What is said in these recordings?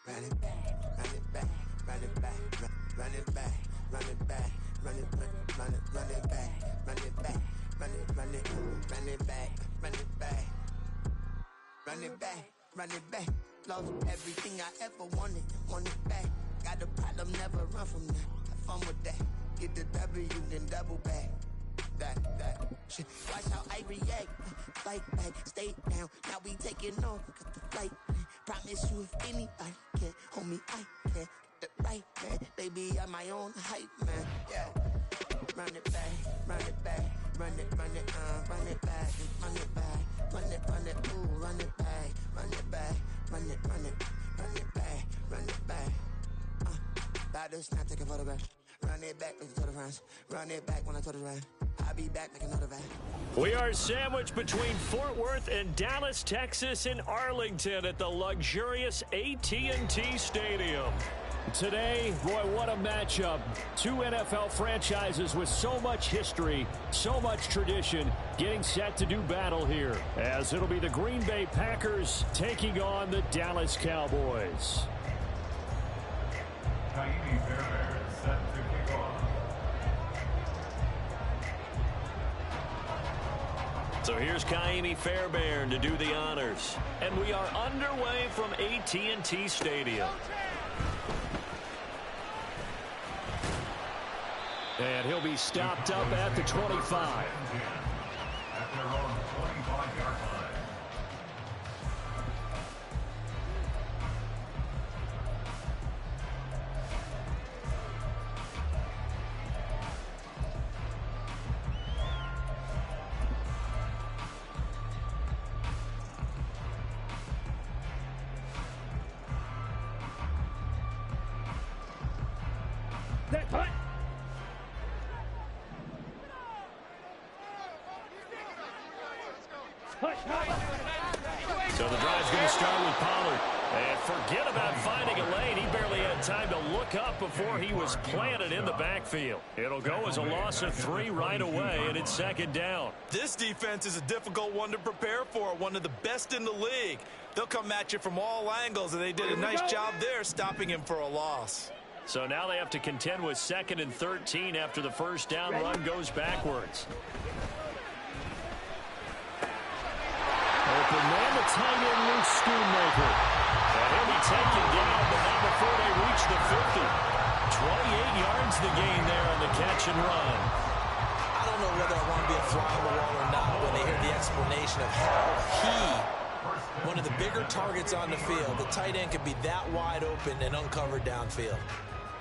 run it back, run it back, run it back, run it back, run it back, run it back, run it back, run it back, run it back, run it back, run it back, run it back. Lost everything I ever wanted, want it back. Got a problem, never run from that. Have fun with that. Get the W, then double back. That shit. Watch how I react. Fight back, stay down. Now we taking off. Got the flight. Promise you if anybody can, homie, I can. Get the right man, baby, I'm my own hype man. Yeah. Run it back, run it back, run it back, run it back, run it back, ooh, run it back, run it back, run it back, run it back. About to snap, take a photograph. Run it back, make it to the friends. Run it back when I told it right. I'll be back, make another back. We are sandwiched between Fort Worth and Dallas, Texas, in Arlington at the luxurious AT&T Stadium. Today, boy, what a matchup. Two NFL franchises with so much history, so much tradition, getting set to do battle here, as it'll be the Green Bay Packers taking on the Dallas Cowboys. So here's Kaimi Fairbairn to do the honors. And we are underway from AT&T Stadium. And he'll be stopped up at the 25. At their own 25-yard line. So the drive's going to start with Pollard. And forget about finding a lane. He barely had time to look up before he was planted in the backfield. It'll go as a loss of 3 right away, and it's second down. This defense is a difficult one to prepare for, one of the best in the league. They'll come at you from all angles, and they did a nice job there stopping him for a loss. So now they have to contend with 2nd and 13 after the first down run goes backwards. Open man, the tight end, Luke Schoonmaker. And he'll be taken down, but not before they reach the 50. 28 yards the gain there on the catch and run. I don't know whether I want to be a fly on the wall or not when they hear the explanation of how one of the bigger targets on the field, the tight end could be that wide open and uncovered downfield.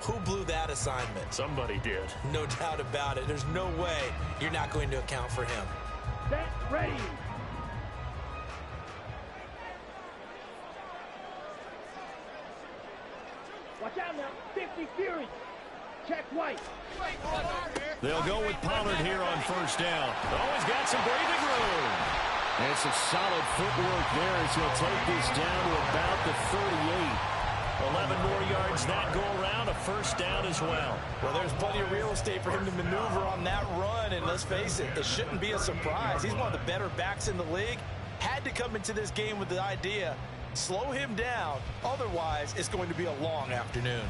Who blew that assignment? Somebody did. No doubt about it. There's no way you're not going to account for him. Set, ready. Watch out now. 50 Fury. Check White. They'll go with Pollard here on first down. Oh, he's got some breathing room. And some solid footwork there as he'll take this down to about the 38. 11 more yards that go around, a first down as well. Well, there's plenty of real estate for him to maneuver on that run, and let's face it, it shouldn't be a surprise. He's one of the better backs in the league. Had to come into this game with the idea, slow him down, otherwise it's going to be a long afternoon.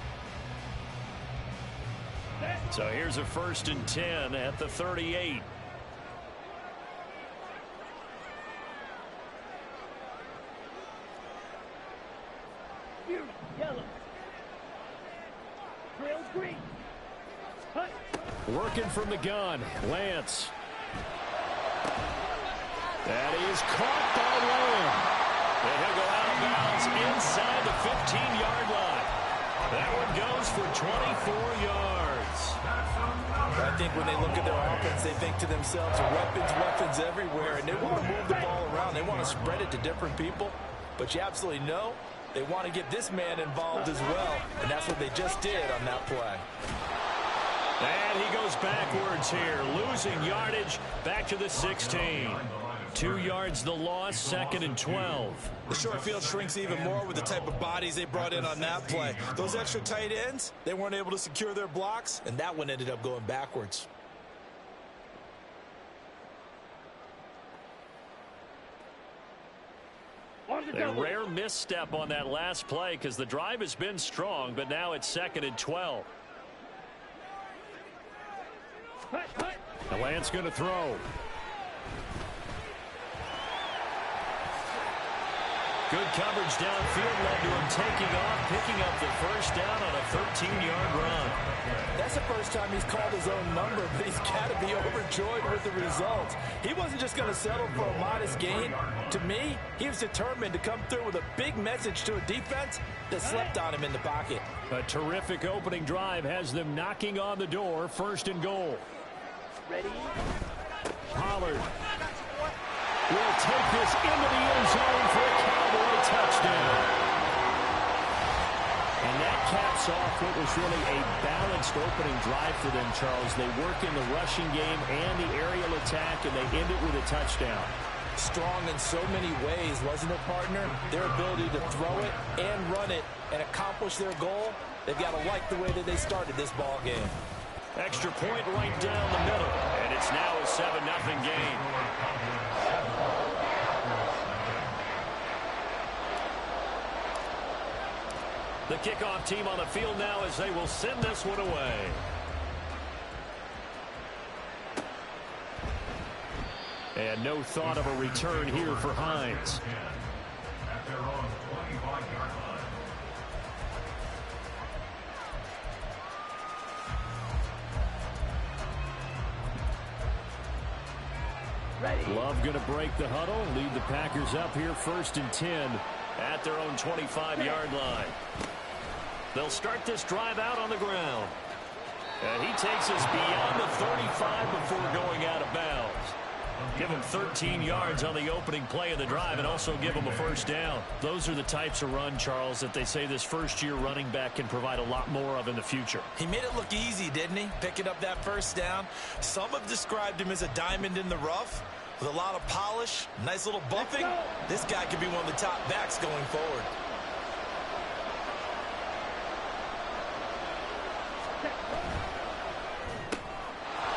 So here's a 1st and 10 at the 38. Yellow. Trail green. Hut. Working from the gun, Lance. That is caught by Lamb. And he'll go out of bounds inside the 15-yard line. That one goes for 24 yards. I think when they look at their offense, they think to themselves, weapons everywhere, and they want to move the ball around. They want to spread it to different people, but you absolutely know they want to get this man involved as well, and that's what they just did on that play. And he goes backwards here, losing yardage back to the 16. 2 yards the loss, 2nd and 12. The short field shrinks even more with the type of bodies they brought in on that play. Those extra tight ends, they weren't able to secure their blocks, and that one ended up going backwards. On A rare misstep on that last play because the drive has been strong, but now it's 2nd and 12. The Lance going to throw. Good coverage downfield led to him taking off, picking up the first down on a 13-yard run. That's the first time he's called his own number, but he's got to be overjoyed with the results. He wasn't just going to settle for a modest gain. To me, he was determined to come through with a big message to a defense that slept on him in the pocket. A terrific opening drive has them knocking on the door, 1st and goal. Ready? Pollard will take this into the end zone for a Cowboy touchdown. And that caps off what was really a balanced opening drive for them, Charles. They work in the rushing game and the aerial attack, and they end it with a touchdown. Strong in so many ways, wasn't it, partner? Their ability to throw it and run it and accomplish their goal, they've got to like the way that they started this ball game. Extra point right down the middle, and it's now a 7-0 game. The kickoff team on the field now as they will send this one away. And no thought of a return here for Hines. At their own 25-yard line. Love going to break the huddle, lead the Packers up here 1st and 10. At their own 25-yard line. They'll start this drive out on the ground. And he takes us beyond the 35 before going out of bounds. Give him 13 yards on the opening play of the drive and also give him a first down. Those are the types of run, Charles, that they say this first-year running back can provide a lot more of in the future. He made it look easy, didn't he? Picking up that first down. Some have described him as a diamond in the rough with a lot of polish, nice little bumping. This guy could be one of the top backs going forward.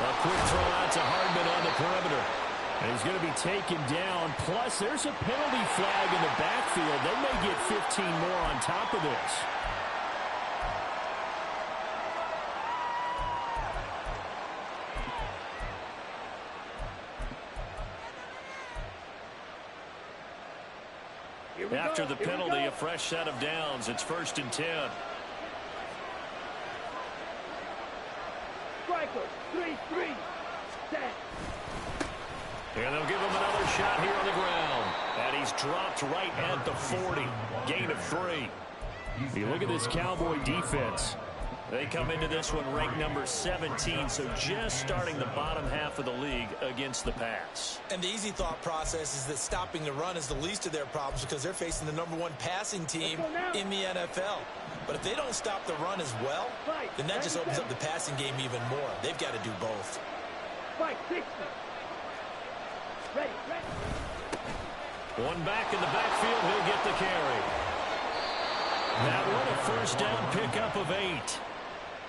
A quick throw out to Hardman on the perimeter. And he's going to be taken down. Plus, there's a penalty flag in the backfield. They may get 15 more on top of this. After the penalty, a fresh set of downs. It's 1st and 10. Striker, 3-3. Set. And they'll give him another shot here on the ground. And he's dropped right at the 40. Gain of 3. You look at this Cowboy defense. They come into this one ranked number 17, so just starting the bottom half of the league against the pass. And the easy thought process is that stopping the run is the least of their problems because they're facing the #1 passing team in the NFL. But if they don't stop the run as well, then that just opens up the passing game even more. They've got to do both. Fight 60. Ready. One back in the backfield, he'll get the carry. That one a first down pickup of 8.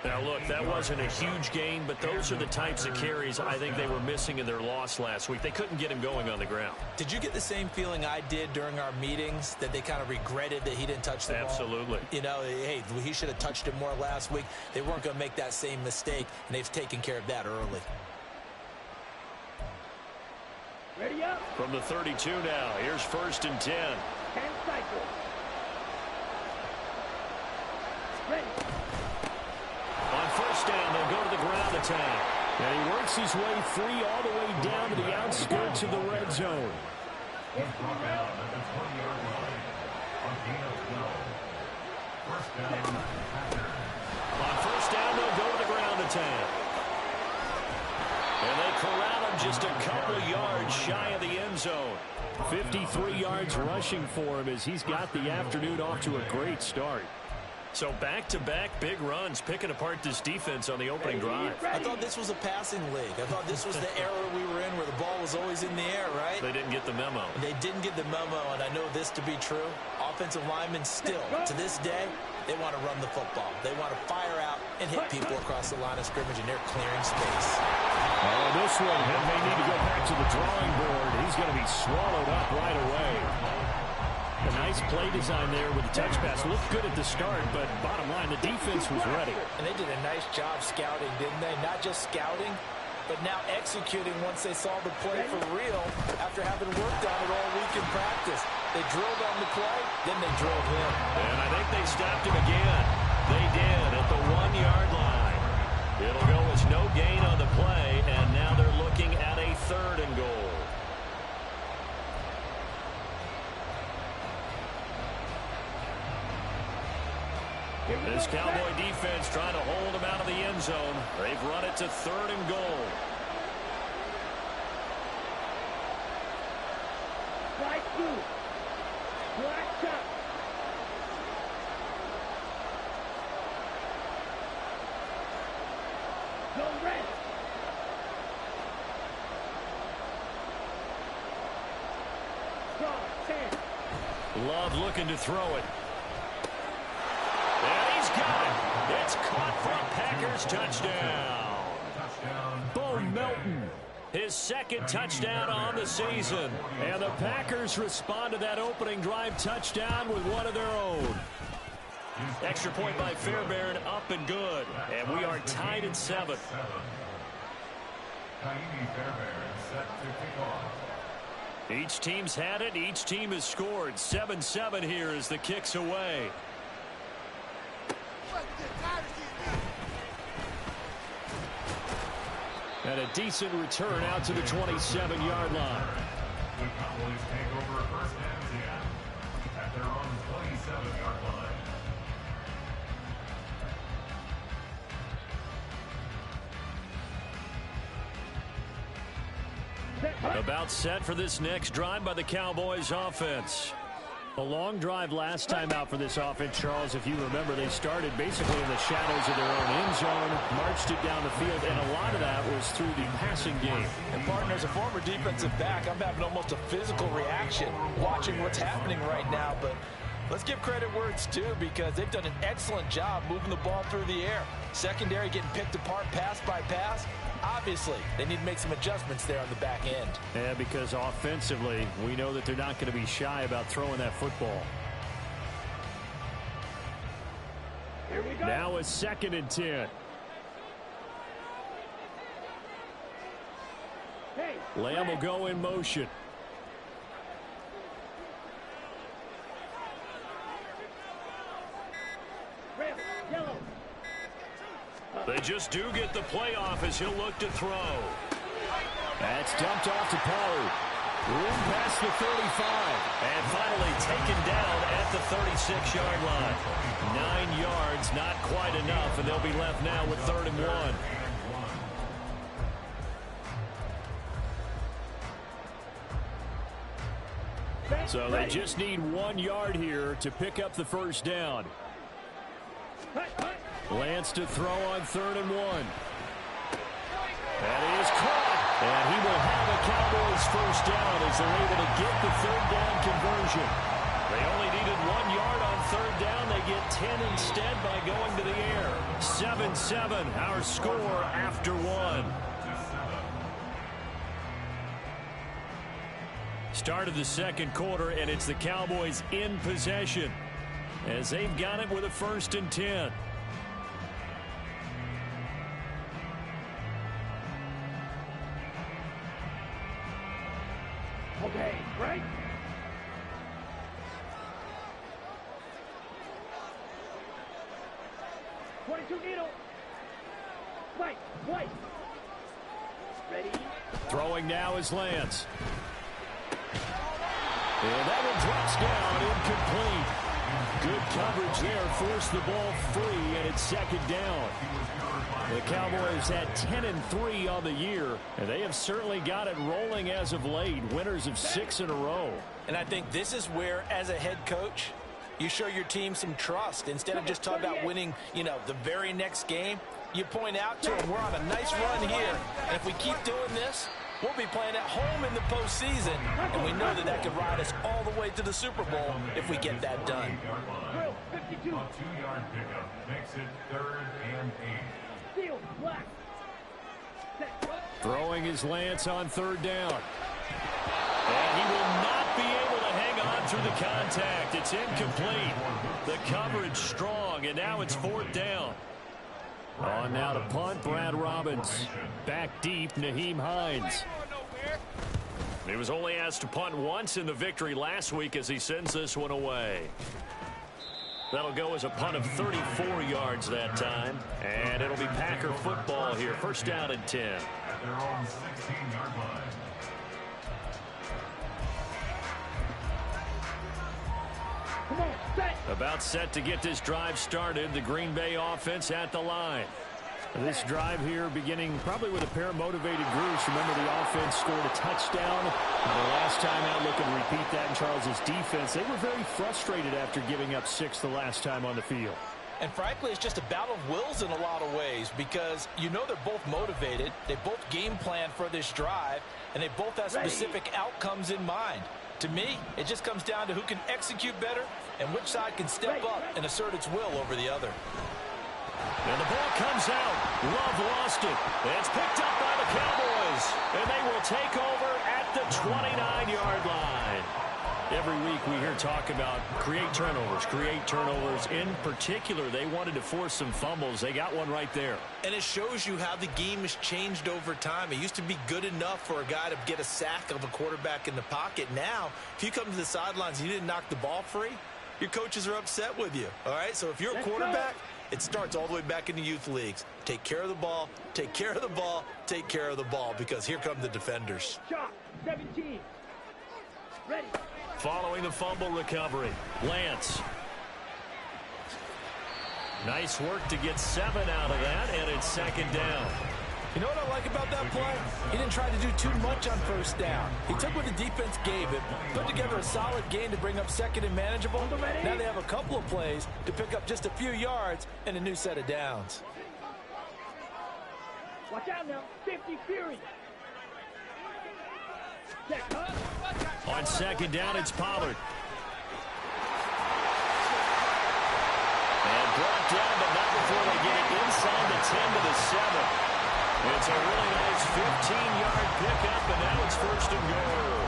Now, look, that wasn't a huge gain, but those are the types of carries I think they were missing in their loss last week. They couldn't get him going on the ground. Did you get the same feeling I did during our meetings, that they kind of regretted that he didn't touch the ball? Absolutely. You know, hey, he should have touched it more last week. They weren't going to make that same mistake, and they've taken care of that early. Ready up. From the 32 now, here's 1st and 10. 10 cycles. Ready. On first down, they'll go to the ground attack. And he works his way free all the way down to the outskirts of the red zone. He's brought down at the 20-yard line. On gain of 12. First down, Packers. On first down, they'll go to the ground attack. And they corral him just a couple of yards shy of the end zone. 53 yards rushing for him as he's got the afternoon off to a great start. So back-to-back big runs, picking apart this defense on the opening drive. I thought this was a passing league. I thought this was the era we were in where the ball was always in the air, right? They didn't get the memo. They didn't get the memo, and I know this to be true. Offensive linemen still, to this day, they want to run the football. They want to fire out and hit people across the line of scrimmage, and they're clearing space. Oh, this one may need to go back to the drawing board. He's going to be swallowed up right away. A nice play design there with the touch pass. Looked good at the start, but bottom line, the defense was ready. And they did a nice job scouting, didn't they? Not just scouting, but now executing once they saw the play for real after having worked on it all week in practice. They drilled on the play, then they drilled him. And I think they stopped him again. They did at the 1-yard line. It'll go as no gain on the play, and now they're looking at a 3rd and goal. This Cowboy defense trying to hold him out of the end zone. They've run it to 3rd and goal. Slide two. Black top. No red. Draw 10. Love looking to throw it. And he's got it. It's caught for a Packers touchdown. Bo Melton. His 2nd touchdown on the season. And the Packers respond to that opening drive touchdown with one of their own. Extra point by Fairbairn, up and good. And we are tied at 7. Each team's had it. Each team has scored. 7-7 here as the kick's away. And a decent return out to the 27-yard line. The Cowboys take over 1st and 10 at their own 27-yard line. About set for this next drive by the Cowboys offense. A long drive last time out for this offense, Charles. If you remember, they started basically in the shadows of their own end zone, marched it down the field, and a lot of that was through the passing game. And, partner, as a former defensive back, I'm having almost a physical reaction watching what's happening right now. But let's give credit where it's due, because they've done an excellent job moving the ball through the air. Secondary getting picked apart pass by pass. Obviously, they need to make some adjustments there on the back end. Yeah, because offensively, we know that they're not going to be shy about throwing that football. Here we go. Now a 2nd and 10. Hey, Lamb will go in motion. red, yellow. They just do get the playoff as he'll look to throw. That's dumped off to Pollard. Room past the 35. And finally taken down at the 36-yard line. 9 yards, not quite enough, and they'll be left now with 3rd and 1. So they just need 1 yard here to pick up the 1st down. Lance to throw on 3rd and 1. That is caught. And he will have a Cowboys 1st down as they're able to get the 3rd down conversion. They only needed 1 yard on 3rd down. They get 10 instead by going to the air. 7-7, our score after 1. Start of the 2nd quarter, and it's the Cowboys in possession as they've got it with a 1st and 10. Okay, right. .22 needle. White. Ready. Throwing now is Lance. And that one drops down incomplete. Good coverage there. Forced the ball free, and it's 2nd down. The Cowboys had 10-3 on the year, and they have certainly got it rolling as of late. Winners of 6 in a row. And I think this is where, as a head coach, you show your team some trust. Instead of just talking about winning, the very next game, you point out to them, we're on a nice run here. And if we keep doing this, we'll be playing at home in the postseason. And we know that could ride us all the way to the Super Bowl if we get that done. Drill, 52. A 2-yard pickup makes it 3rd and 8. Steel, black. Set. Throwing is Lance on 3rd down. And he will not be able to hang on through the contact. It's incomplete. The coverage strong, and now it's 4th down. On now to punt, Brad Robbins. Back deep, Nyheim Hines. He was only asked to punt once in the victory last week as he sends this one away. That'll go as a punt of 34 yards that time. And it'll be Packer football here. 1st down and 10. At their own 16-yard line. About set to get this drive started. The Green Bay offense at the line. This drive here beginning probably with a pair of motivated groups. Remember, the offense scored a touchdown. The last time out, look and repeat that in Charles's defense. They were very frustrated after giving up 6 the last time on the field. And frankly, it's just a battle of wills in a lot of ways because you know they're both motivated. They both game plan for this drive, and they both have specific outcomes in mind. To me, it just comes down to who can execute better and which side can step up and assert its will over the other. And the ball comes out. Love lost it. It's picked up by the Cowboys. And they will take over at the 29-yard line. Every week we hear talk about create turnovers. In particular, they wanted to force some fumbles. They got one right there. And it shows you how the game has changed over time. It used to be good enough for a guy to get a sack of a quarterback in the pocket. Now, if you come to the sidelines and you didn't knock the ball free, your coaches are upset with you. All right, so if you're a quarterback, it starts all the way back in the youth leagues. Take care of the ball, take care of the ball, take care of the ball, because here come the defenders. Shot, 17. Ready. Following the fumble recovery, Lance. Nice work to get 7 out of that, and it's 2nd down. You know what I like about that play? He didn't try to do too much on 1st down. He took what the defense gave him, put together a solid gain to bring up 2nd and manageable. Now they have a couple of plays to pick up just a few yards and a new set of downs. Watch out now. 50 Fury. On 2nd down, it's Pollard. And brought down, but not before they get it inside the 10 to the 7. It's a really nice 15-yard pickup, and now it's 1st and goal.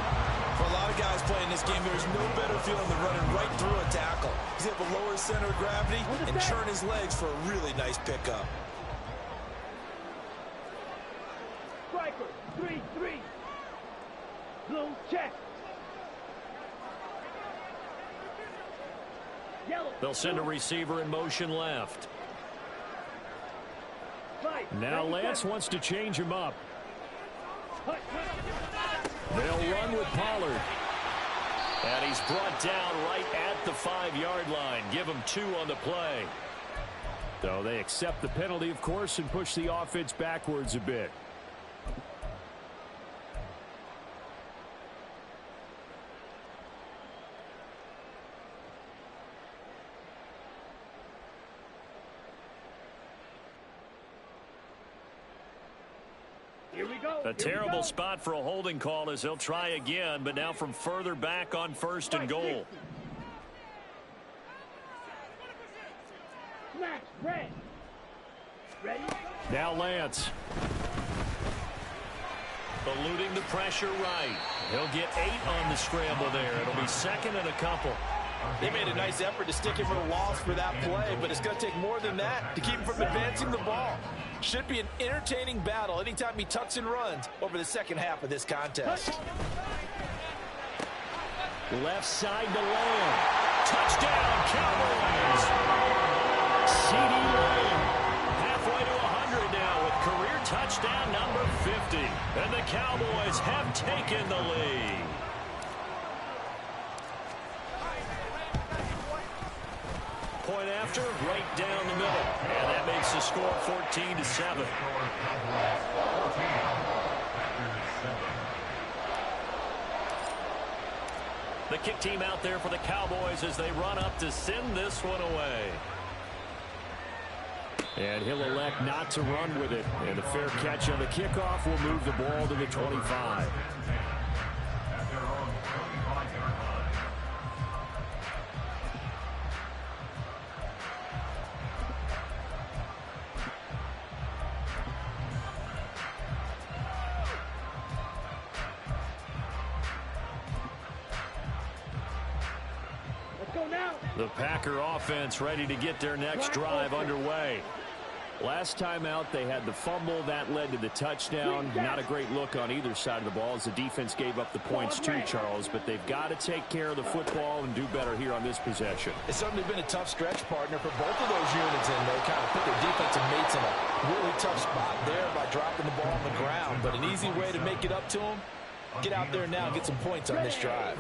For a lot of guys playing this game, there's no better feeling than running right through a tackle. He's able to lower his center of gravity and churn his legs for a really nice pickup. Striker, 3-3. Blue check. Yellow. They'll send a receiver in motion left. Now Lance wants to change him up. They'll run with Pollard. And he's brought down right at the 5-yard line. Give him 2 on the play. So they accept the penalty, of course, and push the offense backwards a bit. A terrible spot for a holding call as they'll try again, but now from further back on 1st and goal. Smash, red. Ready? Now Lance. Eluding the pressure right. He'll get 8 on the scramble there. It'll be 2nd and a couple. They made a nice effort to stick him for a loss for that play, but it's going to take more than that to keep him from advancing the ball. Should be an entertaining battle anytime he tucks and runs over the 2nd half of this contest. Left side to Lamb. Touchdown, Cowboys! C.D. Lamb halfway to 100 now with career touchdown number 50. And the Cowboys have taken the lead. Point after, right down the middle. And that makes the score 14-7. The kick team out there for the Cowboys as they run up to send this one away. And he'll elect not to run with it. And a fair catch on the kickoff will move the ball to the 25. The Packer offense ready to get their next drive underway. Last time out, they had the fumble. That led to the touchdown. Not a great look on either side of the ball as the defense gave up the points too, Charles. But they've got to take care of the football and do better here on this possession. It's certainly been a tough stretch, partner, for both of those units, and they kind of put their defensive mates in a really tough spot there by dropping the ball on the ground. But an easy way to make it up to them, get out there now and get some points on this drive.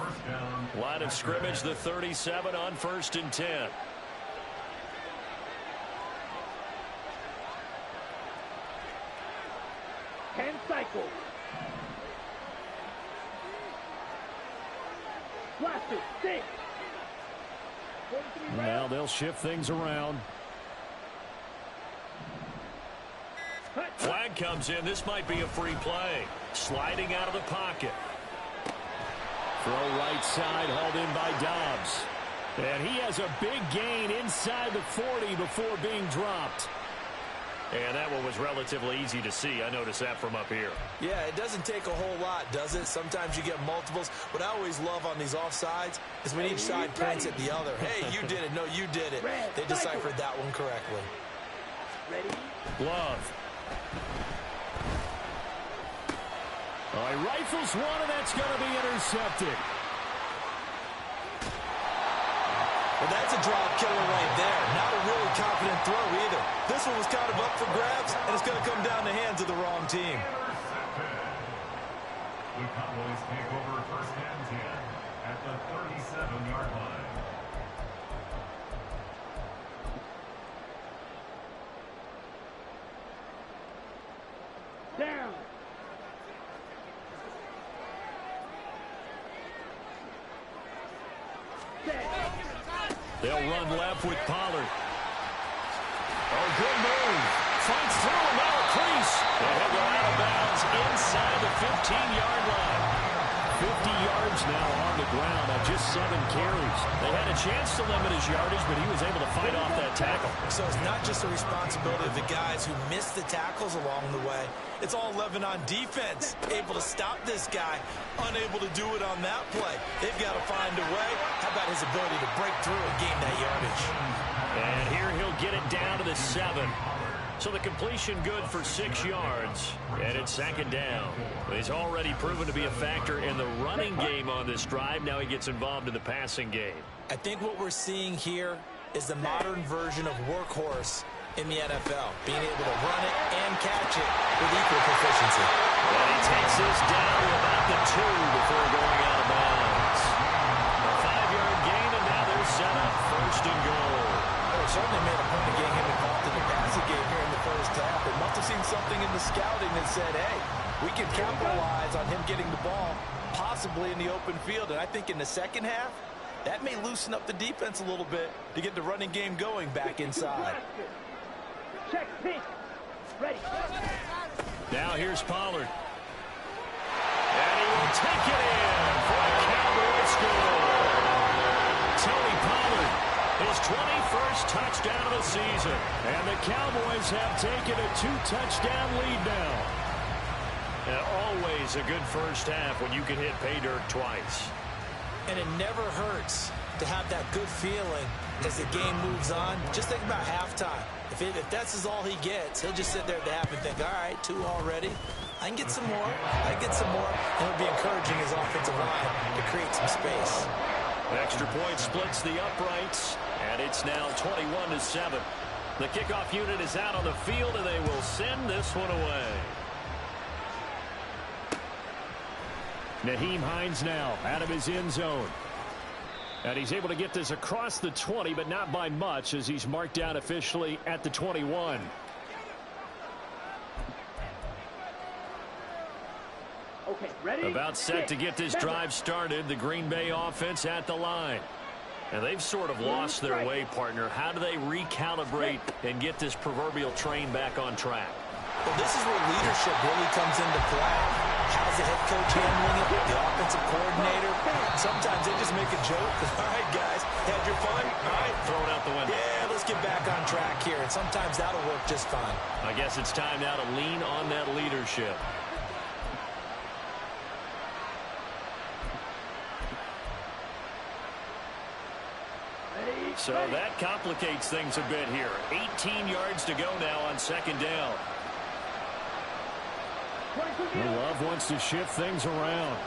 Line of scrimmage, the 37 on 1st and 10. 10 cycles. Blaster, 6. Now they'll shift things around. Flag comes in. This might be a free play. Sliding out of the pocket. Throw right side, hauled in by Dobbs. And he has a big gain inside the 40 before being dropped. And that one was relatively easy to see. I noticed that from up here. Yeah, it doesn't take a whole lot, does it? Sometimes you get multiples. What I always love on these offsides is when each side points at the other. Hey, you did it. No, you did it. They deciphered that one correctly. Glove. Oh, he rifles one, and that's going to be intercepted. Well, that's a drop killer right there. Not a really confident throw either. This one was kind of up for grabs, and it's going to come down the hands of the wrong team. The Cowboys take over 1st and 10 at the 37-yard line. Down. They'll run left with Pollard. Oh, good move. Fights through him out of crease. And he'll go out of bounds inside the 15-yard line. 50 yards now on the ground on just 7 carries. They had a chance to limit his yardage, but he was able to fight off that tackle. So it's not just the responsibility of the guys who missed the tackles along the way. It's all 11 on defense, able to stop this guy, unable to do it on that play. They've got to find a way. How about his ability to break through and gain that yardage? And here he'll get it down to the 7. So the completion good for 6 yards, and it's 2nd down. He's already proven to be a factor in the running game on this drive. Now he gets involved in the passing game. I think what we're seeing here is the modern version of workhorse in the NFL, being able to run it and catch it with equal proficiency. And he takes this down to about the 2 before going out of bounds. A 5-yard gain, and now they're set up 1st and goal. They certainly made a point of getting him involved in the passing game here in the first half. They must have seen something in the scouting that said, hey, we can capitalize on him getting the ball, possibly in the open field. And I think in the second half, that may loosen up the defense a little bit to get the running game going back inside. Check pink. Ready. Now here's Pollard. And he will take it in for a Cowboys score. Tony Pollard, his 21st touchdown of the season. And the Cowboys have taken a 2-touchdown lead now. And always a good first half when you can hit pay dirt twice. And it never hurts to have that good feeling as the game moves on. Just think about halftime. If that's all he gets, he'll just sit there at the half and think, all right, 2 already. I can get some more. I can get some more. And it'll be encouraging his offensive line to create some space. Extra point splits the uprights, and it's now 21-7. The kickoff unit is out on the field, and they will send this one away. Nyheim Hines now out of his end zone. And he's able to get this across the 20, but not by much, as he's marked down officially at the 21. Okay, ready? About set to get this drive started. The Green Bay offense at the line. And they've sort of lost their way, partner. How do they recalibrate and get this proverbial train back on track? Well, this is where leadership really comes into play. How's the head coach handling it? The offensive coordinator? Sometimes they just make a joke. All right, guys, had your fun? All right. Throw it out the window. Yeah, let's get back on track here. And sometimes that'll work just fine. I guess it's time now to lean on that leadership. Ready? So that complicates things a bit here. 18 yards to go now on second down. Love wants to shift things around.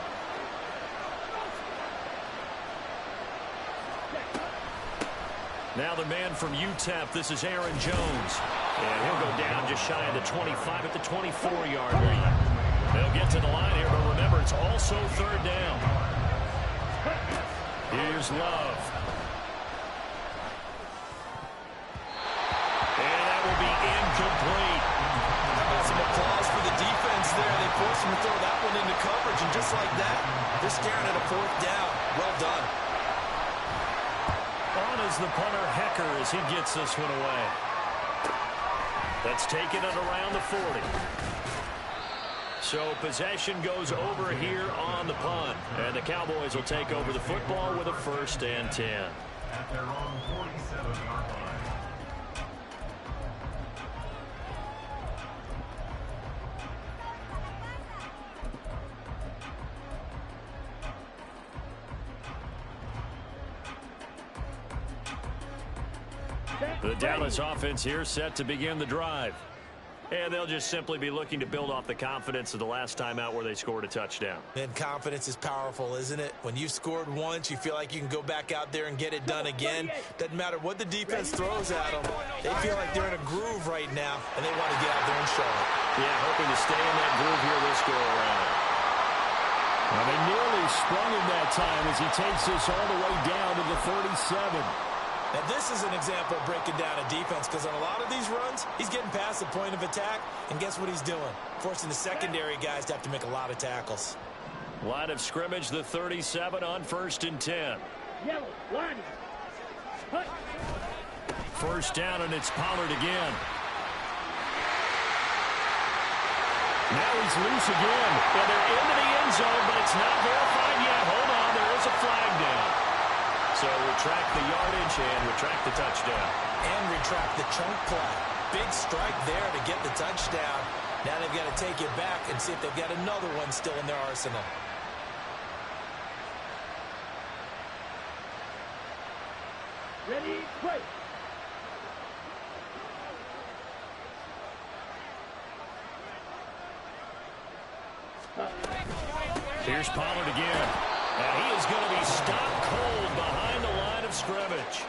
Now the man from UTEP, this is Aaron Jones. And he'll go down just shy of the 25 at the 24-yard line. They'll get to the line here, but remember, it's also third down. Here's Love. And that will be incomplete. How about some applause for the defense there? They forced him to throw that one into coverage, and just like that, they're staring at a fourth down. Well done. On is the punter, Hecker, as he gets this one away. That's taken it around the 40. So possession goes over here on the punt. And the Cowboys will take over the football with a 1st and 10. At their own 47-yard line. The Dallas offense here set to begin the drive. And they'll just simply be looking to build off the confidence of the last time out where they scored a touchdown. And confidence is powerful, isn't it? When you've scored once, you feel like you can go back out there and get it done again. Doesn't matter what the defense throws at them. They feel like they're in a groove right now, and they want to get out there and show it. Yeah, hoping to stay in that groove here this go-around. Well, they nearly sprung him that time as he takes this all the way down to the 37. Now, this is an example of breaking down a defense, because on a lot of these runs, he's getting past the point of attack, and guess what he's doing? Forcing the secondary guys to have to make a lot of tackles. Line of scrimmage, the 37 on 1st and 10. Yellow, line. First down, and it's Pollard again. Now he's loose again. And they're into the end zone, but it's not verified yet. Hold on, there is a flag down. So retract the yardage and retract the touchdown. And retract the chunk play. Big strike there to get the touchdown. Now they've got to take it back and see if they've got another one still in their arsenal. Ready, play. Here's Pollard again. And he is going to be stopped cold behind the line of scrimmage.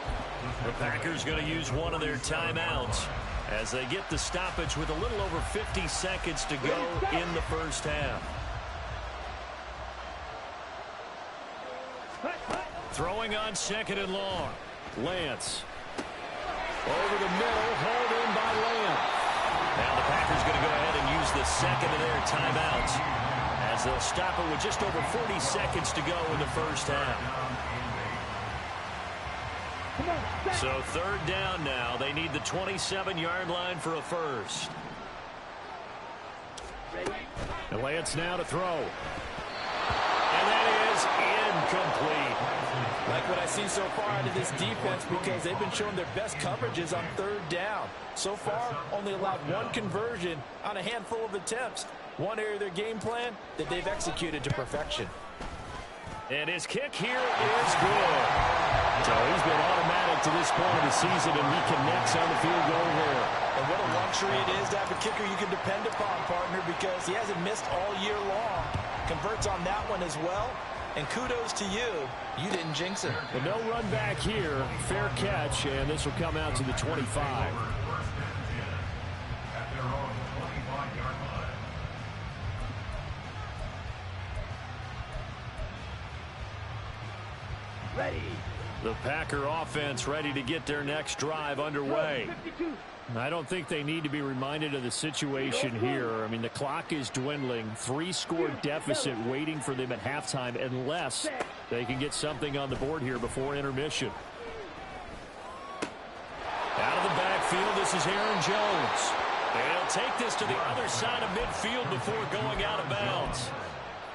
The Packers going to use one of their timeouts as they get the stoppage with a little over 50 seconds to go in the first half. Throwing on 2nd and long. Lance. Over the middle, hauled in by Lamb. Now the Packers going to go ahead and use the second of their timeouts as they'll stop it with just over 40 seconds to go in the first half. So 3rd down now. They need the 27-yard line for a first. And Lance now to throw. And that is incomplete. Like what I see so far out of this defense, because they've been showing their best coverages on 3rd down. So far, only allowed one conversion on a handful of attempts. One area of their game plan that they've executed to perfection. And his kick here is good. So he's been automatic to this point of the season, and he connects on the field goal here. And what a luxury it is to have a kicker you can depend upon, partner, because he hasn't missed all year long. Converts on that one as well. And kudos to you. You didn't jinx it. But no run back here. Fair catch, and this will come out to the 25. At their own 25-yard line. Ready. The Packer offense ready to get their next drive underway. 52. I don't think they need to be reminded of the situation here. I mean, the clock is dwindling. 3-score deficit waiting for them at halftime unless they can get something on the board here before intermission. Out of the backfield, this is Aaron Jones. And he'll take this to the other side of midfield before going out of bounds.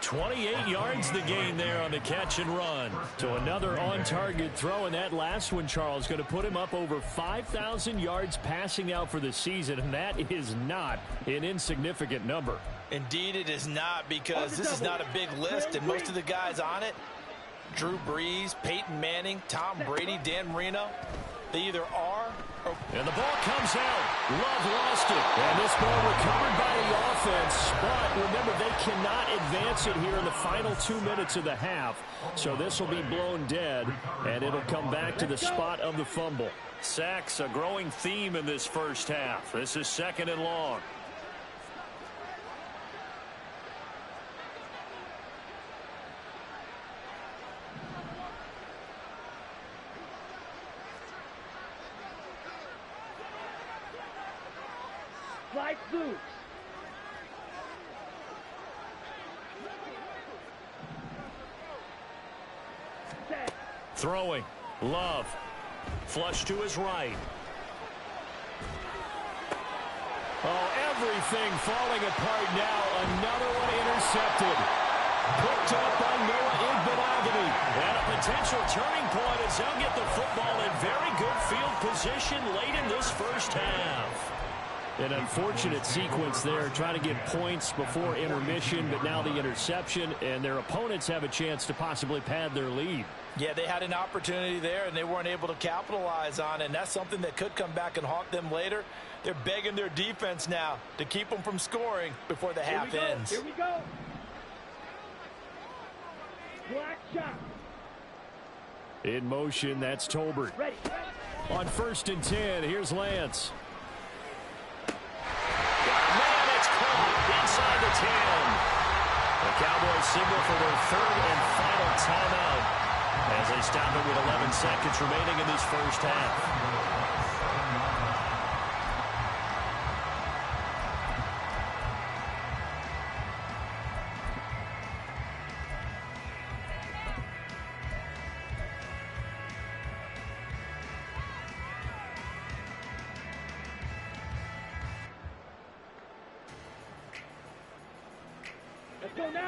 28 yards the gain there on the catch and run. So another on-target throw, and that last one, Charles, going to put him up over 5,000 yards passing out for the season, and that is not an insignificant number. Indeed it is not, because this is not a big list, and most of the guys on it, Drew Brees, Peyton Manning, Tom Brady, Dan Marino, They either are or... And the ball comes out. Love lost it. And this ball recovered by the offense. But remember, they cannot advance it here in the final 2 minutes of the half. So this will be blown dead, and it'll come back to the spot of the fumble. Sacks, a growing theme in this first half. This is 2nd and long. Fly through. Set. Throwing. Love. Flush to his right. Oh, everything falling apart now. Another one intercepted. Picked up by Noah Igbenogany. And a potential turning point as they'll get the football in very good field position late in this first half. An unfortunate sequence there, trying to get points before intermission, but now the interception, and their opponents have a chance to possibly pad their lead. Yeah, they had an opportunity there, and they weren't able to capitalize on it, and that's something that could come back and haunt them later. They're begging their defense now to keep them from scoring before the half ends. Here we go. Black shot. In motion, that's Tolbert. Ready. On 1st and 10, here's Lance. Man, it's caught inside the 10. The Cowboys signal for their 3rd and final timeout as they stop it with 11 seconds remaining in this first half.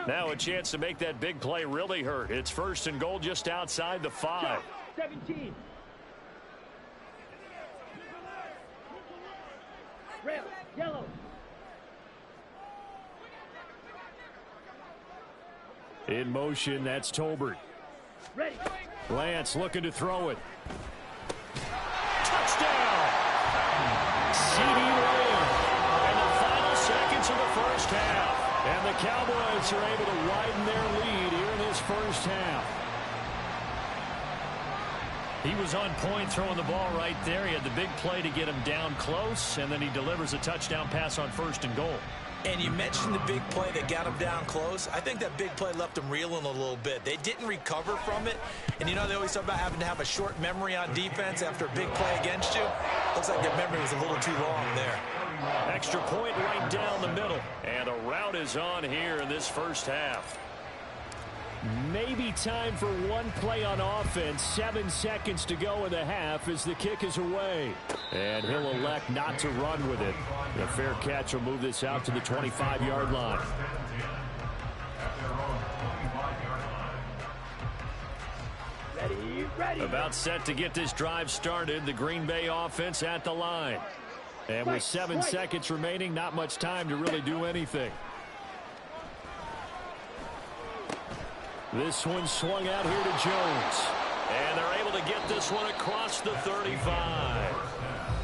Now a chance to make that big play really hurt. It's 1st and goal just outside the 5. 17. Red, yellow. In motion, that's Tolbert. Ready. Lance looking to throw it. Touchdown! CeeDee Lamb. And the final seconds of the first half. And the Cowboys are able to widen their lead here in this first half. He was on point throwing the ball right there. He had the big play to get him down close, and then he delivers a touchdown pass on 1st and goal. And you mentioned the big play that got him down close. I think that big play left him reeling a little bit. They didn't recover from it. And you know, they always talk about having to have a short memory on defense after a big play against you. Looks like their memory was a little too long there. Extra point right down the middle. And a rout is on here in this first half. Maybe time for one play on offense. 7 seconds to go in the half as the kick is away. And he'll elect not to run with it. A fair catch will move this out to the 25-yard line. Ready. About set to get this drive started. The Green Bay offense at the line. And with 7 seconds remaining, not much time to really do anything. This one swung out here to Jones. And they're able to get this one across the 35.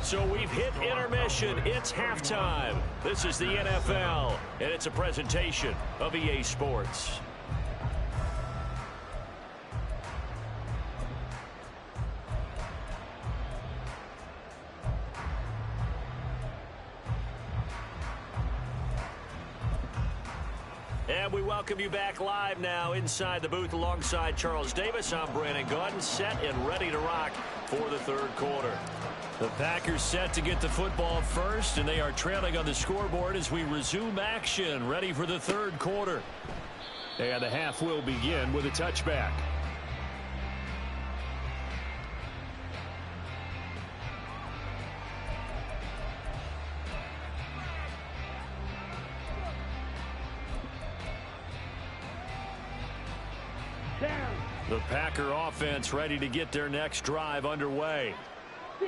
So we've hit intermission. It's halftime. This is the NFL, and it's a presentation of EA Sports. And we welcome you back live now inside the booth alongside Charles Davis. I'm Brandon Gaudin, set and ready to rock for the 3rd quarter. The Packers set to get the football first, and they are trailing on the scoreboard as we resume action, ready for the 3rd quarter. And the half will begin with a touchback. The Packer offense ready to get their next drive underway.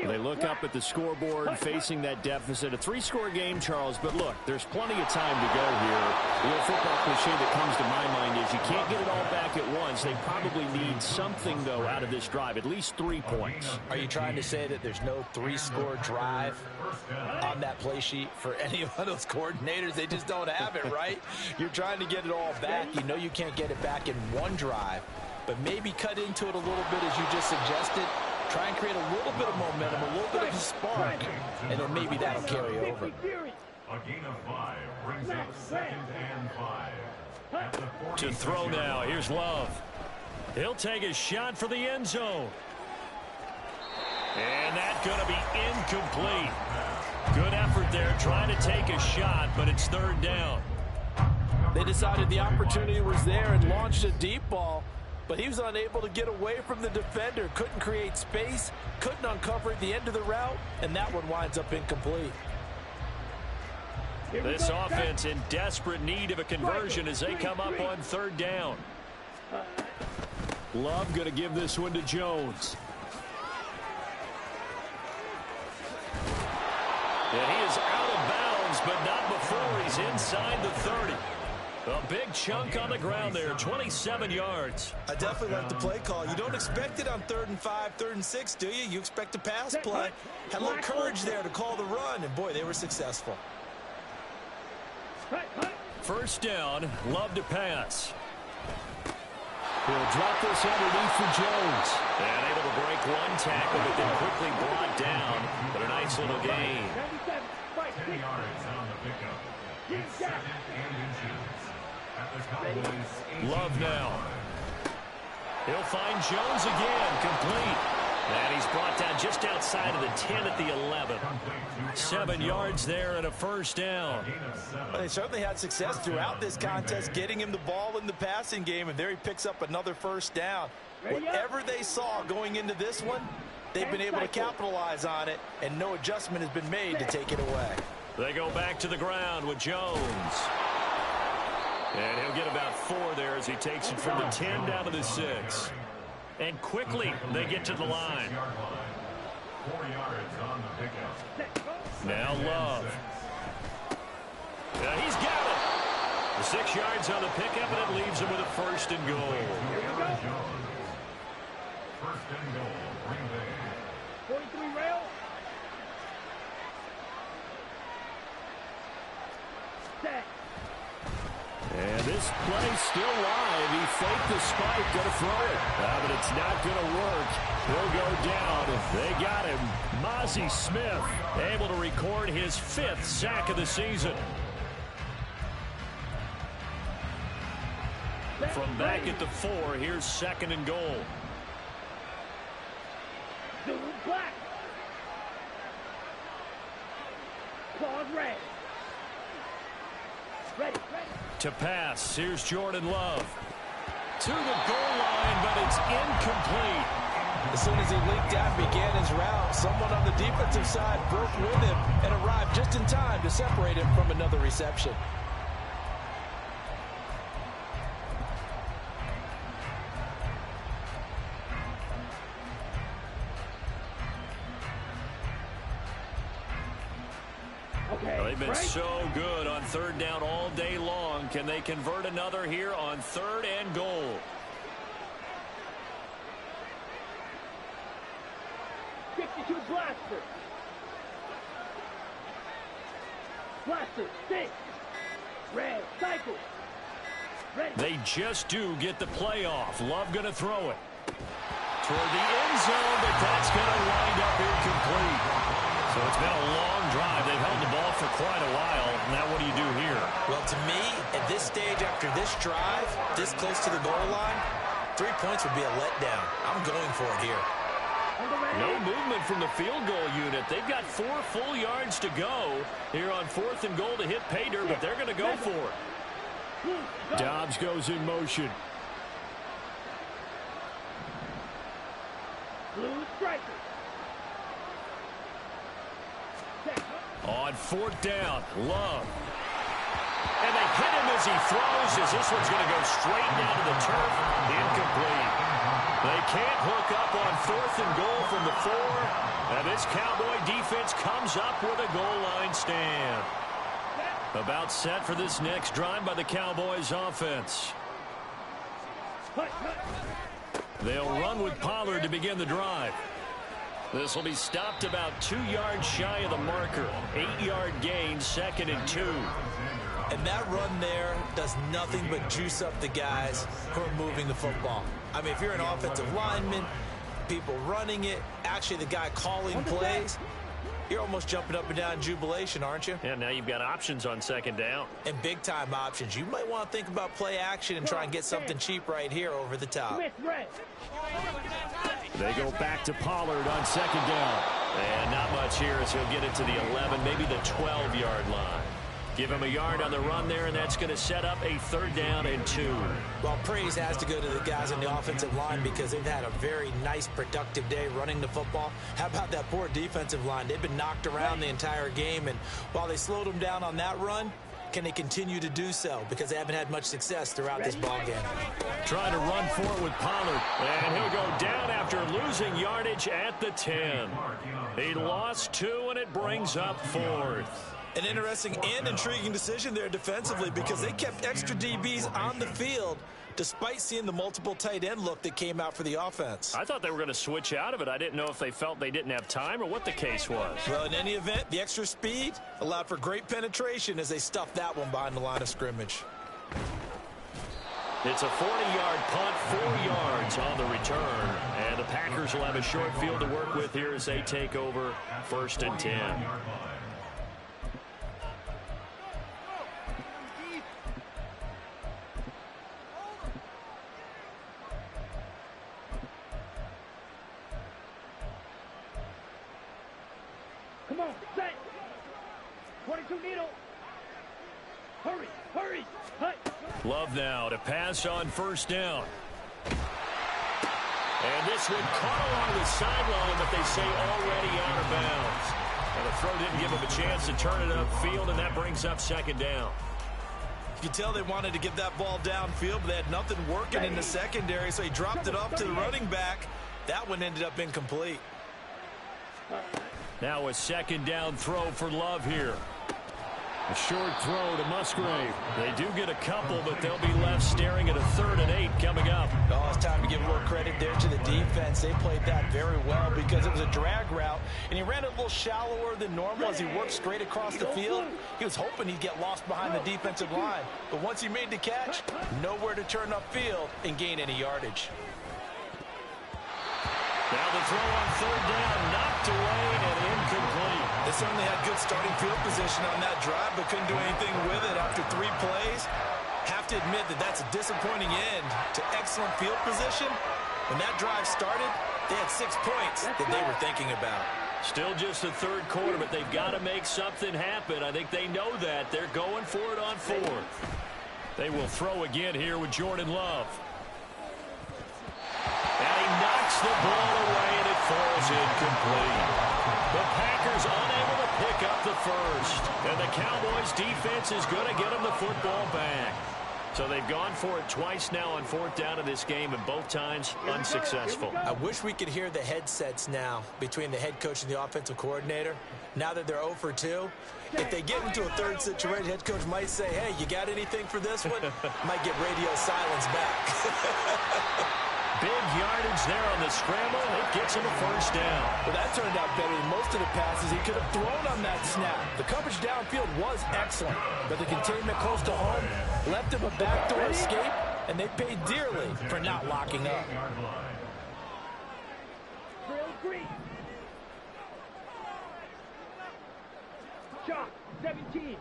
They look up at the scoreboard, facing that deficit. A 3-score game, Charles, but look, there's plenty of time to go here. The old football cliche that comes to my mind is you can't get it all back at once. They probably need something, though, out of this drive, at least 3 points. Are you trying to say that there's no 3-score drive on that play sheet for any of those coordinators? They just don't have it, right? You're trying to get it all back. You know you can't get it back in one drive, but maybe cut into it a little bit as you just suggested. Try and create a little bit of momentum, a little bit of a spark, and then maybe that'll carry over. A gain of 5 brings up 2nd and 5. At the 40 To throw now, here's Love. He'll take a shot for the end zone. And that's going to be incomplete. Good effort there trying to take a shot, but it's 3rd down. They decided the opportunity was there and launched a deep ball, but he was unable to get away from the defender, couldn't create space, couldn't uncover at the end of the route, and that one winds up incomplete. This offense in desperate need of a conversion as they come up on 3rd down. Love going to give this one to Jones. And he is out of bounds, but not before he's inside the 30. A big chunk on the ground there, 27 yards. I definitely like the play call. You don't expect it on 3rd and 5, 3rd and 6, do you? You expect a pass play. Had a little courage there to call the run, and boy, they were successful. 1st down, Love to pass. He'll drop this underneath for Jones. And able to break one tackle, but then quickly brought down. But a nice little gain. 10 yards on the pickup. It's 2nd and inches. At the Cowboys' Love now. He'll find Jones again, complete. And he's brought down just outside of the 10 at the 11. 7 yards there and a 1st down. Well, they certainly had success throughout this contest, getting him the ball in the passing game, and there he picks up another 1st down. Whatever they saw going into this one, they've been able to capitalize on it, and no adjustment has been made to take it away. They go back to the ground with Jones. And he'll get about 4 there as he takes it from the 10 down to the 6. And quickly, they get to the line. 4 yards on the pickup. Now Love. Yeah, he's got it. The 6 yards on the pickup, and it leaves him with a 1st and goal. 1st and goal, Green Bay. 43 rail. Set. And this play still live. He faked the spike, going to throw it. But it's not going to work. He'll go down. They got him. Mozzie Smith able to record his 5th sack of the season. From back at the 4, here's 2nd and goal. Black. Claws red. Ready. To pass, here's Jordan Love. To the goal line, but it's incomplete. As soon as he leaked out and began his route, someone on the defensive side broke with him and arrived just in time to separate him from another reception. They've been so good on 3rd down all day long. Can they convert another here on 3rd and goal? 52 blaster. Blaster, 6. Red, cycle. Ready. They just do get the play off. Love going to throw it toward the end zone, but that's going to wind up incomplete. So it's been a long drive. They've held the ball for quite a while. Now what do you do here? Well, to me, at this stage after this drive, this close to the goal line, 3 points would be a letdown. I'm going for it here. No movement from the field goal unit. They've got 4 full yards to go here on 4th and goal to hit pay dirt, but they're going to go for it. Dobbs goes in motion. Blue striker. On 4th down, Love. And they hit him as he throws, as this one's going to go straight down to the turf. Incomplete. They can't hook up on 4th and goal from the 4. And this Cowboy defense comes up with a goal line stand. About set for this next drive by the Cowboys offense. They'll run with Pollard to begin the drive. This will be stopped about 2 yards shy of the marker. 8-yard gain, 2nd and 2. And that run there does nothing but juice up the guys who are moving the football. I mean, if you're an offensive lineman, people running it, actually the guy calling plays, you're almost jumping up and down in jubilation, aren't you? Yeah, now you've got options on 2nd down. And big-time options. You might want to think about play action and try and get something cheap right here over the top. They go back to Pollard on 2nd down. And not much here as he'll get it to the 11, maybe the 12-yard line. Give him a yard on the run there, and that's going to set up a 3rd down and 2. Well, praise has to go to the guys on the offensive line because they've had a very nice, productive day running the football. How about that poor defensive line? They've been knocked around the entire game, and while they slowed them down on that run, can they continue to do so? Because they haven't had much success throughout this ballgame. Trying to run for it with Pollard, and he'll go down after losing yardage at the 10. He lost 2, and it brings up 4th. An interesting and intriguing decision there defensively because they kept extra DBs on the field despite seeing the multiple tight end look that came out for the offense. I thought they were going to switch out of it. I didn't know if they felt they didn't have time or what the case was. Well, in any event, the extra speed allowed for great penetration as they stuffed that one behind the line of scrimmage. It's a 40-yard punt, 4 yards on the return. And the Packers will have a short field to work with here as they take over 1st and 10. Come on, set. 22 needle. Hurry, hurry. Hut. Love now to pass on 1st down. And this one caught along the sideline, but they say already out of bounds. And the throw didn't give him a chance to turn it upfield, and that brings up 2nd down. You can tell they wanted to get that ball downfield, but they had nothing working in the secondary, so he dropped it off to the running back. That one ended up incomplete. Now a 2nd down throw for Love here. A short throw to Musgrave. They do get a couple, but they'll be left staring at a 3rd and 8 coming up. Oh, it's time to give a little credit there to the defense. They played that very well because it was a drag route, and he ran it a little shallower than normal as he worked straight across the field. He was hoping he'd get lost behind the defensive line, but once he made the catch, nowhere to turn upfield and gain any yardage. Now the throw on 3rd down, knocked away and incomplete. They certainly had good starting field position on that drive, but couldn't do anything with it after 3 plays. Have to admit that that's a disappointing end to excellent field position. When that drive started, they had 6 points that they were thinking about. Still just the 3rd quarter, but they've got to make something happen. I think they know that. They're going for it on 4th. They will throw again here with Jordan Love. And he knocks the ball away, and it falls incomplete. The Packers unable to pick up the 1st. And the Cowboys defense is going to get them the football back. So they've gone for it twice now on 4th down in this game, and both times unsuccessful. I wish we could hear the headsets now between the head coach and the offensive coordinator. Now that they're 0 for 2, if they get into a 3rd situation, head coach might say, hey, you got anything for this one? Might get radio silence back. Big yardage there on the scramble. It gets him a 1st down. Well, that turned out better than most of the passes he could have thrown on that snap. The coverage downfield was excellent, but the containment close to home left him a backdoor escape, and they paid dearly for not locking up. Drill green. Shot 17.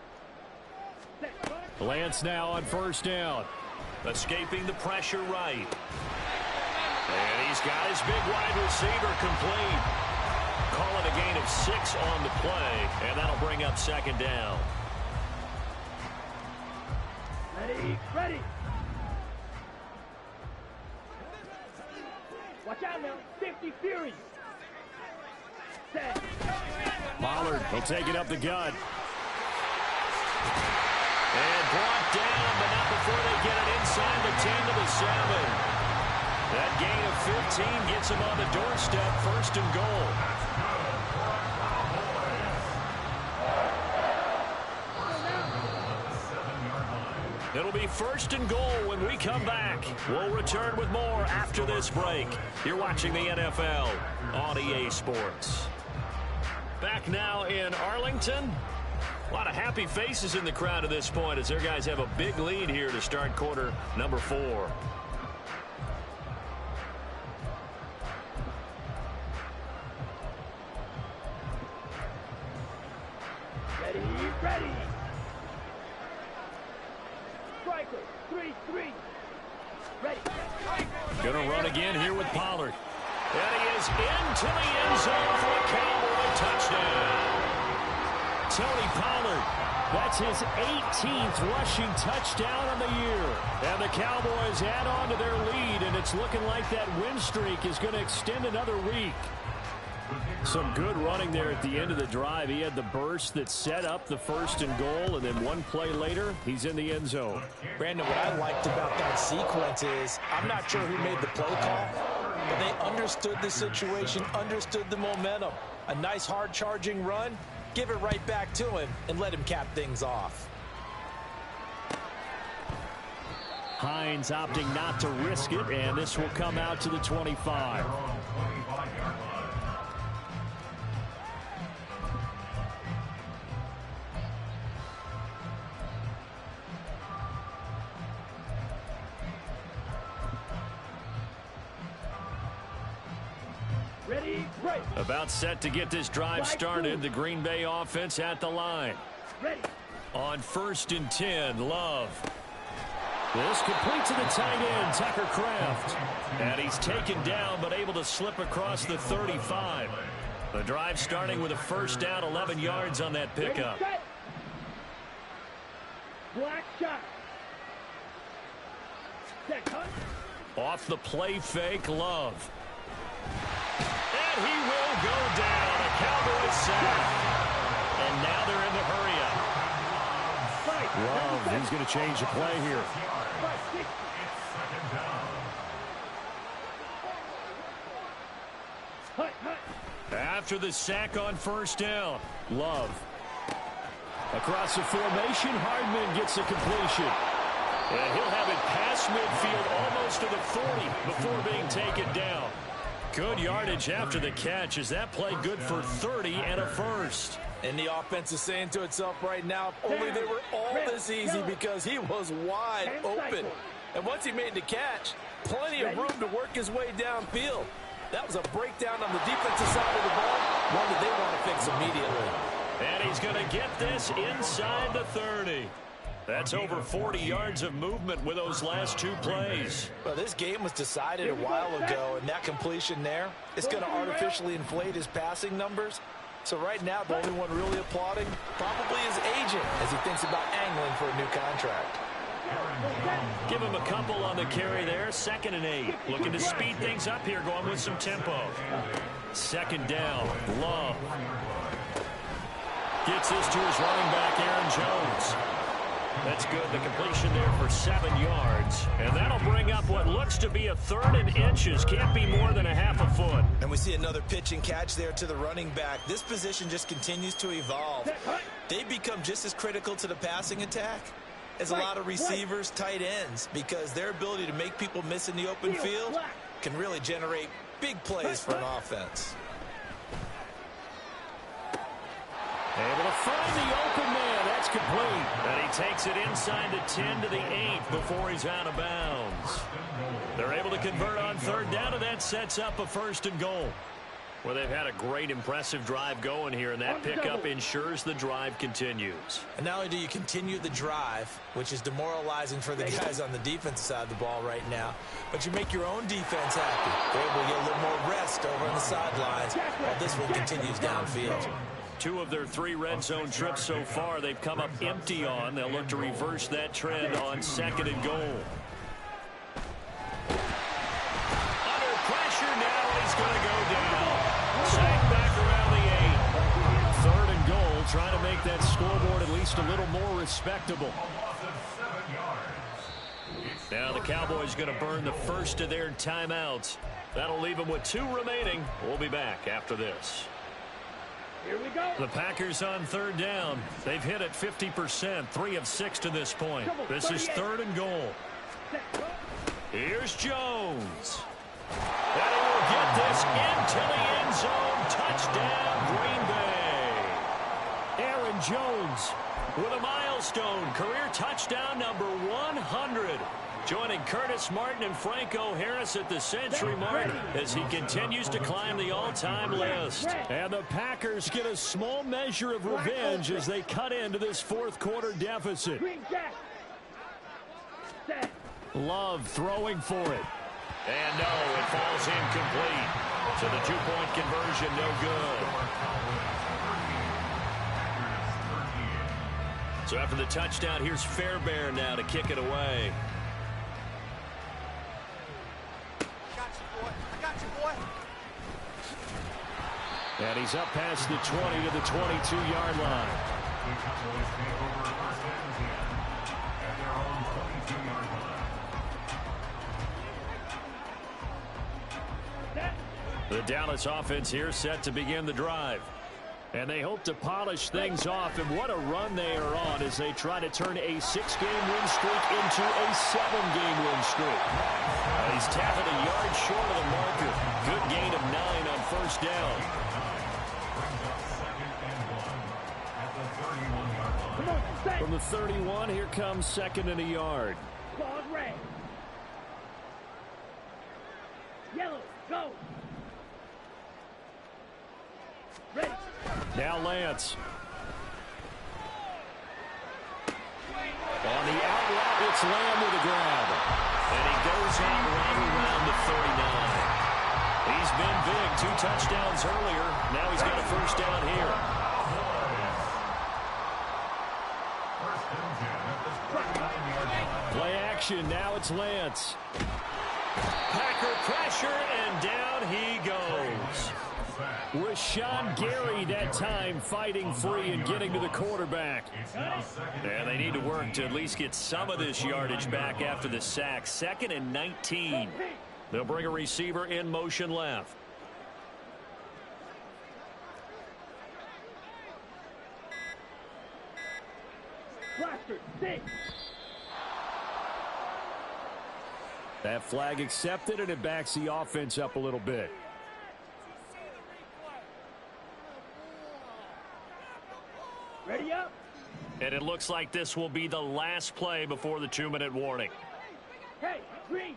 Set. Lance now on 1st down. Escaping the pressure right. And he's got his big wide receiver complete. Call it a gain of 6 on the play, and that'll bring up 2nd down. Ready, ready. Watch out now. 50 Fury. Set. Pollard will take it up the gut. And brought down, but not before they get it inside the 10 to the 7. That gain of 15 gets them on the doorstep, first and goal. It'll be first and goal when we come back. We'll return with more after this break. You're watching the NFL on EA Sports. Back now in Arlington. A lot of happy faces in the crowd at this point as their guys have a big lead here to start quarter number 4. Ready. Striker, 3-3. Ready. Gonna run again here with Pollard. And he is into the end zone for a Cowboy touchdown. Tony Pollard, that's his 18th rushing touchdown of the year. And the Cowboys add on to their lead, and it's looking like that win streak is going to extend another week. Some good running there at the end of the drive. He had the burst that set up the first and goal, and then one play later, he's in the end zone. Brandon, what I liked about that sequence is I'm not sure who made the play call, but they understood the situation, understood the momentum. A nice hard-charging run, give it right back to him, and let him cap things off. Hines opting not to risk it, and this will come out to the 25. Ready, break. About set to get this drive started. The Green Bay offense at the line. Ready. On 1st and 10, Love. This complete to the tight end, Tucker Kraft. And he's taken down, but able to slip across the 35. The drive starting with a first down, 11 yards on that pickup. Ready, set. Black shot. Set, cut. Off the play fake, Love. And he will go down. A Cowboys sack. And now they're in the hurry-up. Love, he's going to change the play here. After the sack on first down, Love. Across the formation, Hardman gets the completion. And he'll have it past midfield almost to the 40 before being taken down. Good yardage after the catch. Is that play good for 30 and a first? And the offense is saying to itself right now, if only they were all this easy, because he was wide open. And once he made the catch, plenty of room to work his way downfield. That was a breakdown on the defensive side of the ball, one that they want to fix immediately. And he's going to get this inside the 30. That's over 40 yards of movement with those last two plays. Well, this game was decided a while ago, and that completion there is going to artificially inflate his passing numbers. So right now, the only one really applauding probably his agent as he thinks about angling for a new contract. Give him a couple on the carry there. 2nd and 8. Looking to speed things up here, going with some tempo. 2nd down, Love. Gets this to his running back, Aaron Jones. That's good. The completion there for 7 yards. And that'll bring up what looks to be a 3rd and inches. Can't be more than a half a foot. And we see another pitch and catch there to the running back. This position just continues to evolve. They become just as critical to the passing attack as a lot of receivers, tight ends, because their ability to make people miss in the open field can really generate big plays for an offense. Able to find the open man. That's complete. And he takes it inside the 10 to the 8 before he's out of bounds. They're able to convert on 3rd down, and that sets up a 1st and goal. Well, they've had a great, impressive drive going here, and that pickup ensures the drive continues. And not only do you continue the drive, which is demoralizing for the guys on the defensive side of the ball right now, but you make your own defense happy. They're able to get a little more rest over on the sidelines while this one continues downfield. 2 of their 3 red zone trips so far, they've come up empty on. They'll look to reverse that trend on 2nd and goal. Under pressure now, and he's going to go down. Sack back around the 8. 3rd and goal, trying to make make that scoreboard at least a little more respectable. Now the Cowboys going to burn the first of their timeouts. That'll leave them with 2 remaining. We'll be back after this. Here we go. The Packers on 3rd down. They've hit it 50%, 3 of 6 to this point. This is 3rd and goal. Here's Jones. And he will get this into the end zone. Touchdown, Green Bay. Aaron Jones With a milestone, career touchdown number 100. Joining Curtis Martin and Franco Harris at the century mark as he continues to climb the all-time list. And the Packers get a small measure of revenge as they cut into this 4th quarter deficit. Love throwing for it. And no, it falls incomplete. So the 2-point conversion no good. So after the touchdown, here's Fairbairn now to kick it away. And he's up past the 20 to the 22-yard line. The Dallas offense here set to begin the drive. And they hope to polish things off, and what a run they are on as they try to turn a 6-game win streak into a 7-game win streak. He's tackled a yard short of the marker. Good gain of 9 on 1st down. From the 31, here comes 2nd and a yard. Claws red. Yellow, go. Ready. Now Lance. On the out route, it's Lamb with a grab. And he goes on right around the 39. He's been big. 2 touchdowns earlier. Now he's got a 1st down here. Play action. Now it's Lance. Packer pressure, and down he goes. Rashawn Gary that time fighting free and getting to the quarterback. And they need to work to at least get some of this yardage back after the sack. 2nd and 19. They'll bring a receiver in motion left. Blaster, 6. That flag accepted, and it backs the offense up a little bit. Ready up. And it looks like this will be the last play before the 2-minute warning. Hey, green.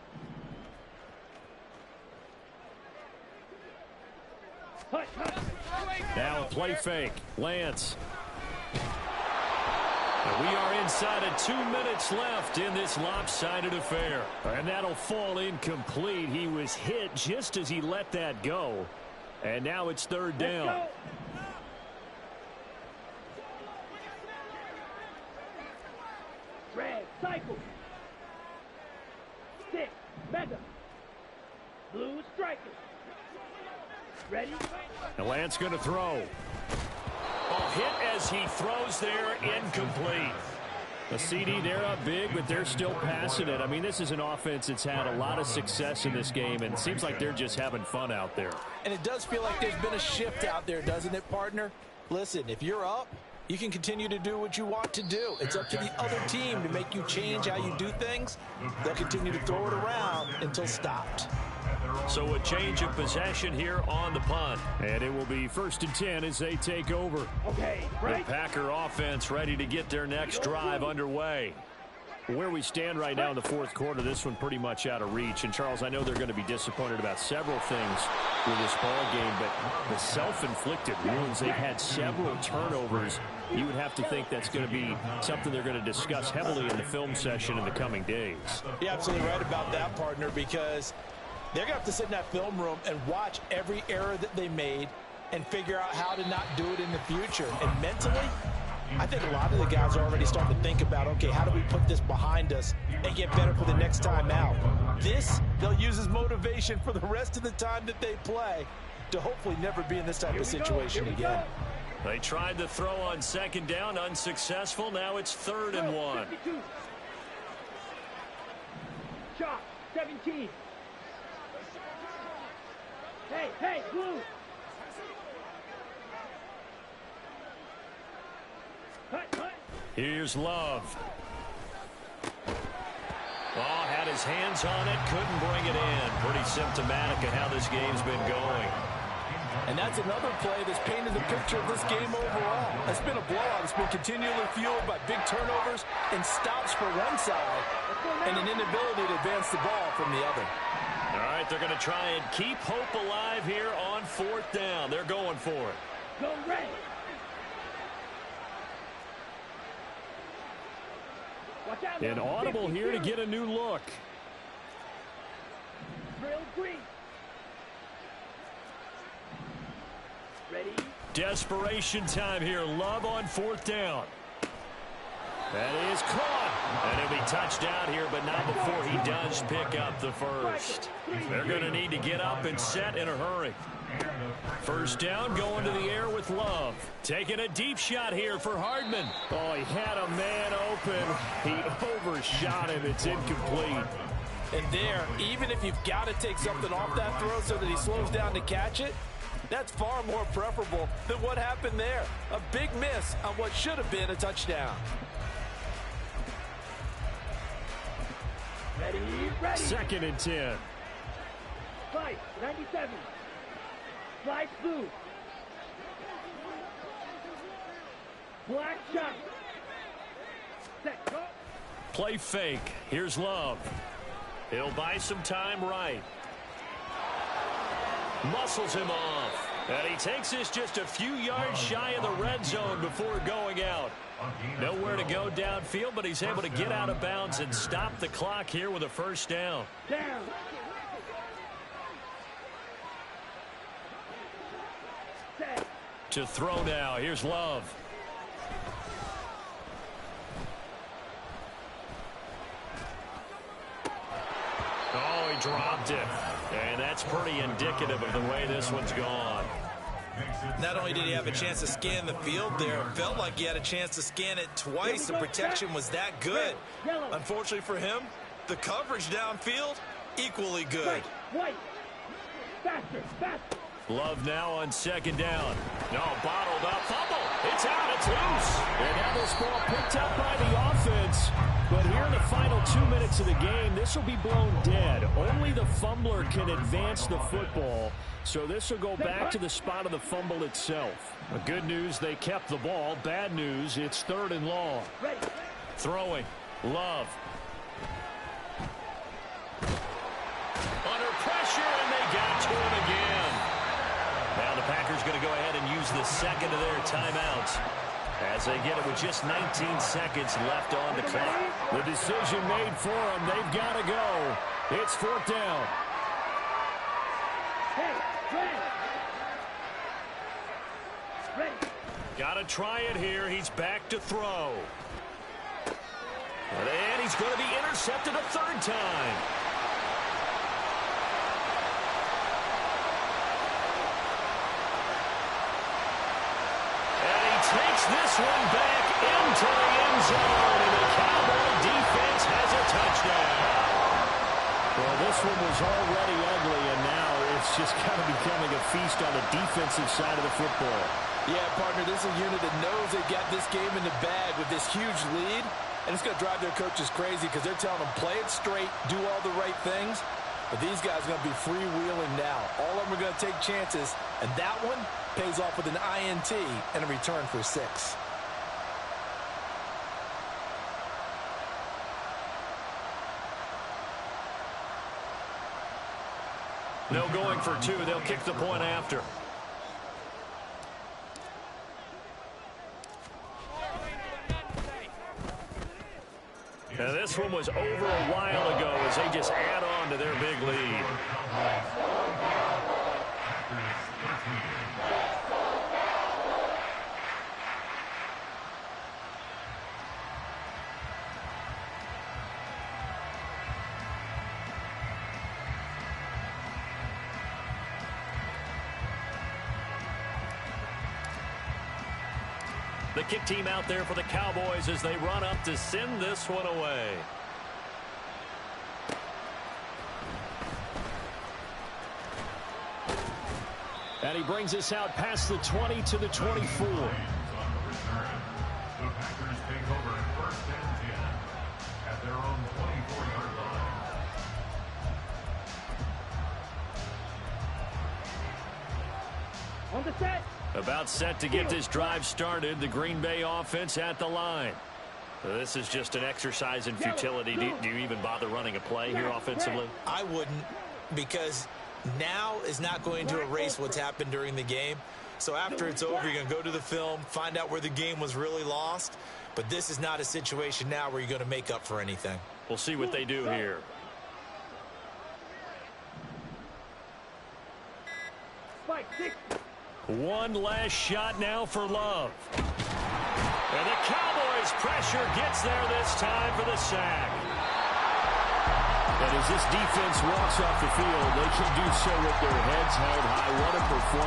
Hush, hush. Now a play fake. Lance. And we are inside of 2 minutes left in this lopsided affair. And that'll fall incomplete. He was hit just as he let that go. And now it's 3rd down. Let's go. Red, cycle. 6, mega. Blue, striker. Ready? And Lance going to throw. Oh, hit as he throws there, incomplete. A CD, they're up big, but they're still passing it. I mean, this is an offense that's had a lot of success in this game, and it seems like they're just having fun out there. And it does feel like there's been a shift out there, doesn't it, partner? Listen, if you're up, you can continue to do what you want to do. It's up to the other team to make you change how you do things. They'll continue to throw it around until stopped. So a change of possession here on the punt. And it will be 1st and 10 as they take over. Okay, The right. Packer offense ready to get their next drive underway. Where we stand right now in the 4th quarter, this one pretty much out of reach. And, Charles, I know they're going to be disappointed about several things with this ball game, but the self-inflicted wounds, they've had several turnovers. You would have to think that's going to be something they're going to discuss heavily in the film session in the coming days. You're absolutely right about that, partner, because they're going to have to sit in that film room and watch every error that they made and figure out how to not do it in the future. And mentally, I think a lot of the guys are already starting to think about, okay, how do we put this behind us and get better for the next time out? This, they'll use as motivation for the rest of the time that they play to hopefully never be in this type of situation again. They tried to throw on second down, unsuccessful. Now it's 3rd and 1. 52. Shot, 17. Hey, blue. Hut. Here's Love. Oh, had his hands on it, couldn't bring it in. Pretty symptomatic of how this game's been going. And that's another play that's painted the picture of this game overall. It's been a blowout. It's been continually fueled by big turnovers and stops for one side and an inability to advance the ball from the other. All right, they're going to try and keep hope alive here on 4th down. They're going for it. Go red. Watch out. An audible here to get a new look. Drill green. Ready? Desperation time here. Love on 4th down. That is caught. And it'll be touchdown here, but not before he does pick up the first. They're going to need to get up and set in a hurry. 1st down, going to the air with Love. Taking a deep shot here for Hardman. Oh, he had a man open. He overshot him. It's incomplete. And there, even if you've got to take something off that throw so that he slows down to catch it, that's far more preferable than what happened there. A big miss on what should have been a touchdown. Ready. 2nd and 10. Slide, 97. Slide blue. Black shot. Set, go. Play fake. Here's Love. He'll buy some time right. Muscles him off. And he takes this just a few yards shy of the red zone before going out. Nowhere to go downfield, but he's able to get out of bounds and stop the clock here with a 1st down. Down. Set. To throw now. Here's Love. Oh, he dropped it. And that's pretty indicative of the way this one's gone. Not only did he have a chance to scan the field there, it felt like he had a chance to scan it twice. The protection was that good. Unfortunately for him, the coverage downfield, equally good. White. Faster. Love now on 2nd down. No, bottled up. Fumble. It's out. It's loose. And now this ball picked up by the offense. But here in the final 2 minutes of the game, this will be blown dead. Only the fumbler can advance the football. So this will go back to the spot of the fumble itself. But good news, they kept the ball. Bad news, it's 3rd and long. Throwing. Love. Under pressure, and they got to him again. Now the Packers going to go ahead and use the 2nd of their timeouts as they get it with just 19 seconds left on the clock. The decision made for them. They've got to go. It's 4th down. Got to try it here. He's back to throw. And he's going to be intercepted a 3rd time. And he takes this one back into the end zone. And the Cowboy defense has a touchdown. Well, this one was already ugly, and now it's just kind of becoming a feast on the defensive side of the football. Yeah, partner, this is a unit that knows they've got this game in the bag with this huge lead, and it's going to drive their coaches crazy because they're telling them play it straight, do all the right things, but these guys are going to be freewheeling now. All of them are going to take chances, and that one pays off with an INT and a return for 6. No going for 2. They'll kick the point after. Now this one was over a while ago as they just add on to their big lead. The kick team out there for the Cowboys as they run up to send this one away. And he brings us out past the 20 to the 24. The Packers take over at 1st and 10 at their own 24-yard line. On the set. About set to get this drive started. The Green Bay offense at the line. This is just an exercise in futility. Do you even bother running a play here offensively? I wouldn't, because now is not going to erase what's happened during the game. So after it's over, you're going to go to the film, find out where the game was really lost. But this is not a situation now where you're going to make up for anything. We'll see what they do here. Spike 6. One last shot now for Love. And the Cowboys pressure gets there this time for the sack. And as this defense walks off the field, they can do so with their heads held high. What a performance.